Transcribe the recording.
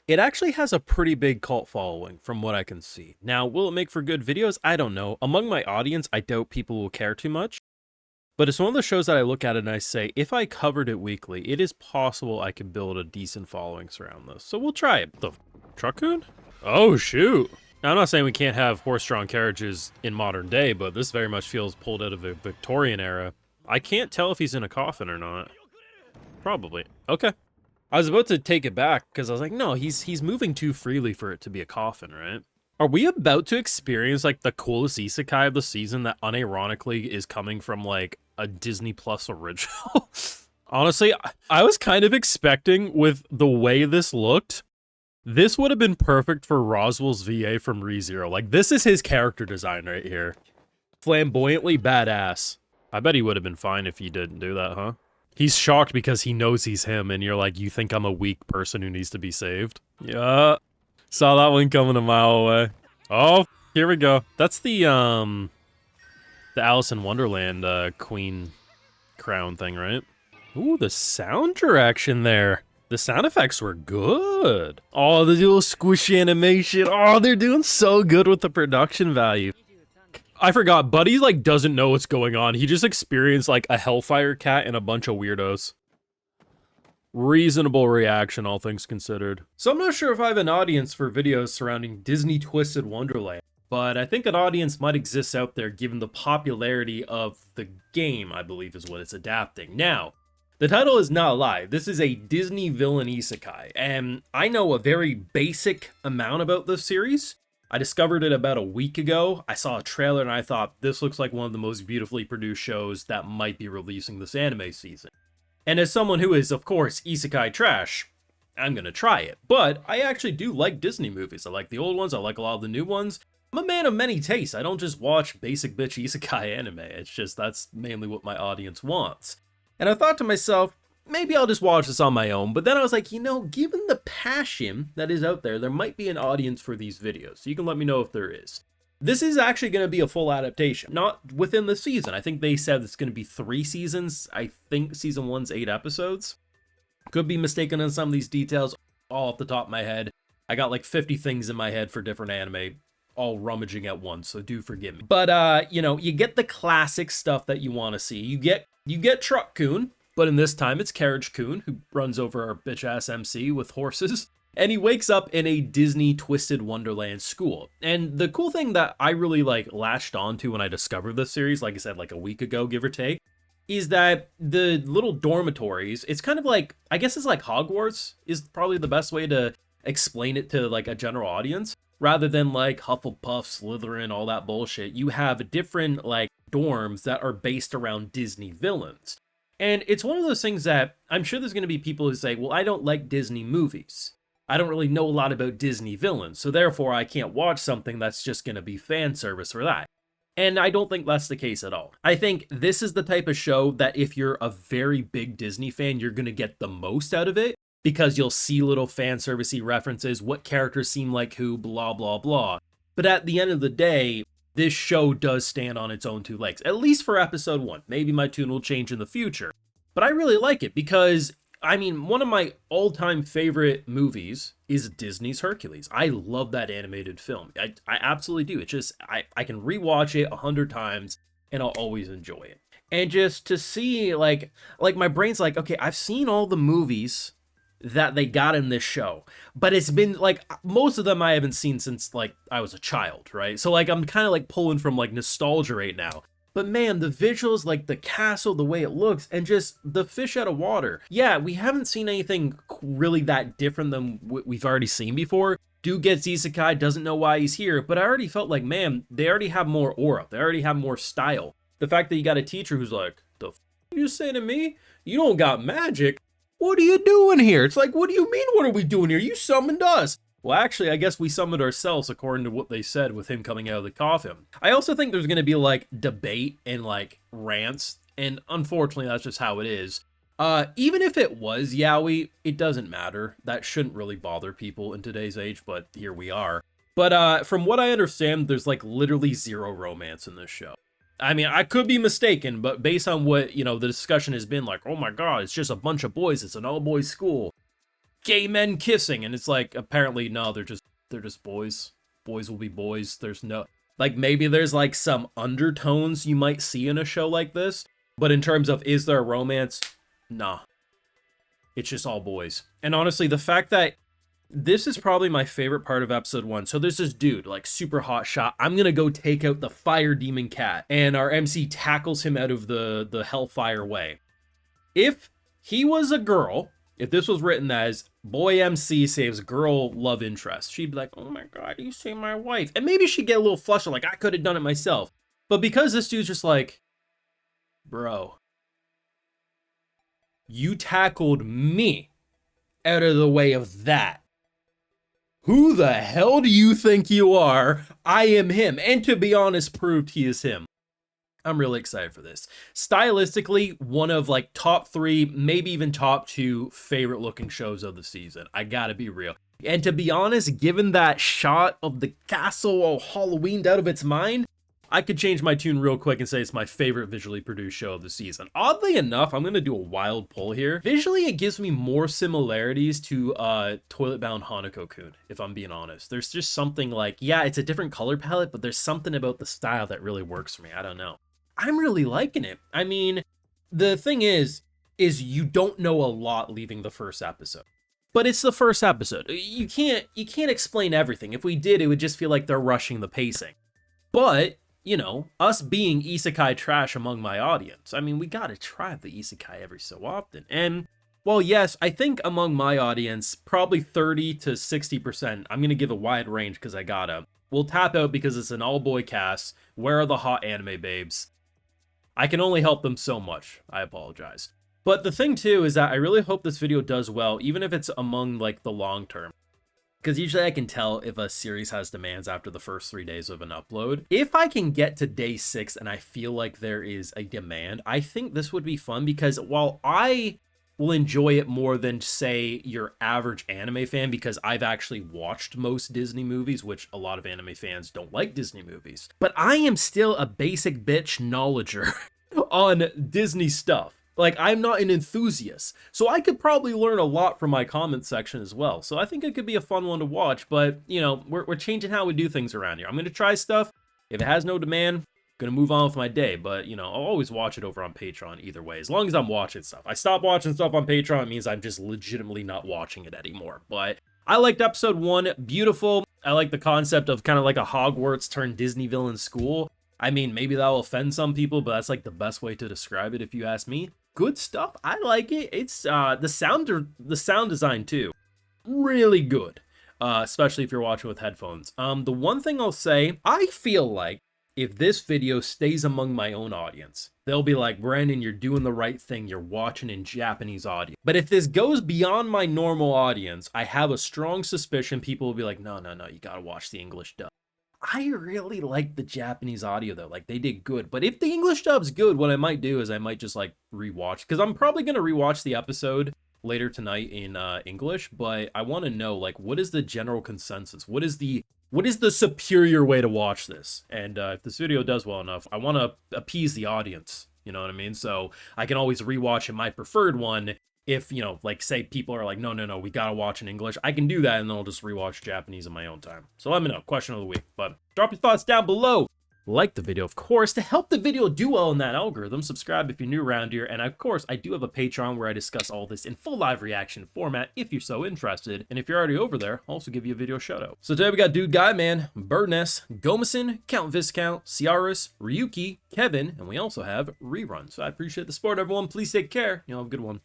It actually has a pretty big cult following from what I can see. Now, will it make for good videos? I don't know. Among my audience, I doubt people will care too much. But it's one of the shows that I look at and I say, if I covered it weekly, it is possible I could build a decent following around this. So we'll try it. The Truckcoon? Oh, shoot. Now, I'm not saying we can't have horse-drawn carriages in modern day, but this very much feels pulled out of the Victorian era. I can't tell if he's in a coffin or not. Probably. Okay. I was about to take it back because I was like, no, he's moving too freely for it to be a coffin, right? Are we about to experience like the coolest isekai of the season that unironically is coming from like a Disney Plus original? Honestly, I was kind of expecting, with the way this looked, this would have been perfect for Roswell's VA from ReZero. Like, this is his character design right here. Flamboyantly badass. I bet he would have been fine if he didn't do that, huh? He's shocked because he knows he's him, and you're like, you think I'm a weak person who needs to be saved? Yeah. Saw that one coming a mile away. Oh, here we go. That's the Alice in Wonderland queen crown thing, right? Ooh, the sound direction there. The sound effects were good. Oh, the little squishy animation. Oh, they're doing so good with the production value. I forgot, Buddy like doesn't know what's going on. He just experienced like a Hellfire cat and a bunch of weirdos. Reasonable reaction, all things considered. So I'm not sure if I have an audience for videos surrounding Disney Twisted-Wonderland, but I think an audience might exist out there given the popularity of the game, I believe is what it's adapting. Now, the title is not a lie. This is a Disney villain isekai, and I know a very basic amount about this series. I discovered it about a week ago. I saw a trailer and I thought, this looks like one of the most beautifully produced shows that might be releasing this anime season. And as someone who is, of course, isekai trash, I'm gonna try it. But I actually do like Disney movies. I like the old ones, I like a lot of the new ones. I'm a man of many tastes. I don't just watch basic bitch isekai anime. It's just, that's mainly what my audience wants. And I thought to myself, maybe I'll just watch this on my own. But then I was like, you know, given the passion that is out there, there might be an audience for these videos. So you can let me know if there is. This is actually going to be a full adaptation, not within the season. I think they said it's going to be 3 seasons. I think season 1's 8 episodes. Could be mistaken on some of these details, all off the top of my head. I got like 50 things in my head for different anime, all rummaging at once, so do forgive me. But, you know, you get the classic stuff that you want to see. You get Truck-kun, but in this time it's Carriage-kun, who runs over our bitch-ass MC with horses. And he wakes up in a Disney Twisted Wonderland school. And the cool thing that I really like latched onto when I discovered this series, like I said, like a week ago, give or take, is that the little dormitories, it's kind of like, I guess it's like Hogwarts is probably the best way to explain it to like a general audience. Rather than like Hufflepuff, Slytherin, all that bullshit, you have different like dorms that are based around Disney villains. And it's one of those things that I'm sure there's going to be people who say, well, I don't like Disney movies. I don't really know a lot about Disney villains, so therefore I can't watch something that's just going to be fan service for that. And I don't think that's the case at all. I think this is the type of show that if you're a very big Disney fan, you're going to get the most out of it, because you'll see little fan servicey references, what characters seem like who, blah, blah, blah. But at the end of the day, this show does stand on its own 2 legs, at least for episode 1. Maybe my tune will change in the future. But I really like it because, I mean, one of my all-time favorite movies is Disney's Hercules. I love that animated film. I absolutely do. It's just, I can rewatch it 100 times and I'll always enjoy it. And just to see, like my brain's like, okay, I've seen all the movies that they got in this show, but it's been like, most of them I haven't seen since like I was a child, right? So like I'm kind of like pulling from like nostalgia right now. But man, the visuals, like the castle, the way it looks, and just the fish out of water. Yeah, we haven't seen anything really that different than what we've already seen before. Dude gets isekai, doesn't know why he's here, but I already felt like, man, they already have more aura. They already have more style. The fact that you got a teacher who's like, the f you say to me? You don't got magic? What are you doing here? It's like, what do you mean, what are we doing here? You summoned us. Well, actually, I guess we summoned ourselves according to what they said with him coming out of the coffin. I also think there's going to be like debate and like rants, and unfortunately that's just how it is. Even if it was yaoi, it doesn't matter. That shouldn't really bother people in today's age, but here we are. But from what I understand, there's like literally 0 romance in this show. I mean, I could be mistaken, but based on what, you know, the discussion has been like, oh my god, it's just a bunch of boys, it's an all-boys school. gay men kissing, and it's like, apparently, no, they're just boys. Boys will be boys. There's no, like, maybe there's like some undertones you might see in a show like this, but in terms of, is there a romance? Nah. It's just all boys. And honestly, the fact that this is probably my favorite part of episode 1. So there's this dude, like, super hot shot. I'm gonna go take out the fire demon cat, and our MC tackles him out of the hellfire way. If he was a girl, if this was written as boy MC saves girl love interest, she'd be like, oh my god, you saved my wife. And maybe she'd get a little flustered, like, I could have done it myself. But because this dude's just like, bro, you tackled me out of the way of that. Who the hell do you think you are? I am him. And to be honest, proved he is him. I'm really excited for this. Stylistically, one of like top 3, maybe even top 2 favorite looking shows of the season. I gotta be real. And to be honest, given that shot of the castle all Halloweened out of its mind, I could change my tune real quick and say it's my favorite visually produced show of the season. Oddly enough, I'm going to do a wild pull here. Visually, it gives me more similarities to Toilet Bound Hanako-kun, if I'm being honest. There's just something like, yeah, it's a different color palette, but there's something about the style that really works for me. I don't know. I'm really liking it. I mean, the thing is you don't know a lot leaving the first episode. But it's the first episode. You can't explain everything. If we did, it would just feel like they're rushing the pacing. But you know, us being isekai trash among my audience, I mean, we gotta try the isekai every so often. And, well, yes, I think among my audience, probably 30 to 60%, I'm gonna give a wide range because I gotta, will tap out because it's an all-boy cast. Where are the hot anime babes? I can only help them so much. I apologize. But the thing, too, is that I really hope this video does well, even if it's among, like, the long term. Because usually I can tell if a series has demands after the first 3 days of an upload. If I can get to day 6 and I feel like there is a demand, I think this would be fun because while I will enjoy it more than, say, your average anime fan, because I've actually watched most Disney movies, which a lot of anime fans don't like Disney movies, but I am still a basic bitch knowledger on Disney stuff. Like, I'm not an enthusiast, so I could probably learn a lot from my comment section as well. So I think it could be a fun one to watch, but, you know, we're changing how we do things around here. I'm going to try stuff. If it has no demand, I'm going to move on with my day, but, you know, I'll always watch it over on Patreon either way, as long as I'm watching stuff. I stop watching stuff on Patreon, it means I'm just legitimately not watching it anymore. But I liked episode 1, beautiful. I like the concept of kind of like a Hogwarts turned Disney villain school. I mean, maybe that will offend some people, but that's like the best way to describe it if you ask me. Good stuff. I like it. It's the sound design too, really good, especially if you're watching with headphones. The one thing I'll say, I feel like if this video stays among my own audience, they'll be like, Brandon, you're doing the right thing. You're watching in Japanese audio. But if this goes beyond my normal audience, I have a strong suspicion people will be like, no, you gotta watch the English dub. I really like the Japanese audio though, like they did good. But if the English dub's good, what I might do is I might just like rewatch, because I'm probably going to rewatch the episode later tonight in English, but I want to know, like, what is the general consensus? What is the superior way to watch this? And if this video does well enough, I want to appease the audience, you know what I mean? So I can always rewatch in my preferred one. If, you know, like, say people are like, no, we gotta watch in English, I can do that, and then I'll just rewatch Japanese in my own time. So let me know, question of the week. But drop your thoughts down below. Like the video, of course, to help the video do well in that algorithm. Subscribe if you're new around here. And of course, I do have a Patreon where I discuss all this in full live reaction format if you're so interested. And if you're already over there, I'll also give you a video shout out. So today we got Dude Guy Man, Birdness, Gomison, Count Viscount, Ciaris, Ryuki, Kevin, and we also have Rerun. So I appreciate the support, everyone. Please take care. You'll have a good one.